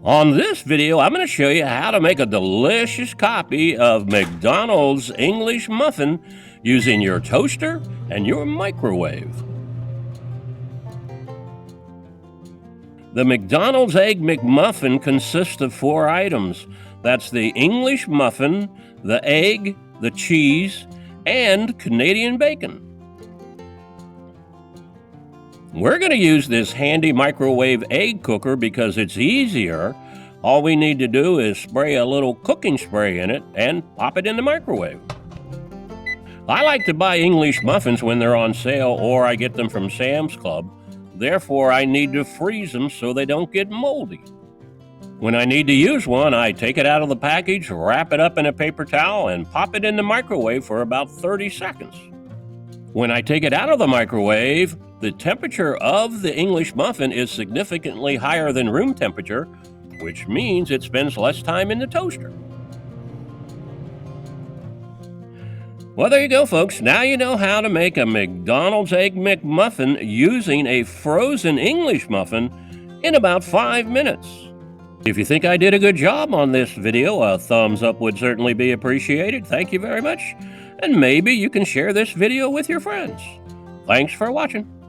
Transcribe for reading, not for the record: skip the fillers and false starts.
On this video, I'm going to show you how to make a delicious copy of McDonald's English muffin using your toaster and your microwave. The McDonald's Egg McMuffin consists of 4 items. That's the English muffin, the egg, the cheese, and Canadian bacon. We're going to use this handy microwave egg cooker because it's easier. All we need to do is spray a little cooking spray in it and pop it in the microwave. I like to buy English muffins when they're on sale, or I get them from Sam's Club. Therefore, I need to freeze them so they don't get moldy. When I need to use one, I take it out of the package, wrap it up in a paper towel, and pop it in the microwave for about 30 seconds. When I take it out of the microwave, the temperature of the English muffin is significantly higher than room temperature, which means it spends less time in the toaster. Well, there you go, folks. Now you know how to make a McDonald's Egg McMuffin using a frozen English muffin in about 5 minutes. If you think I did a good job on this video, a thumbs up would certainly be appreciated. Thank you very much. And maybe you can share this video with your friends. Thanks for watching.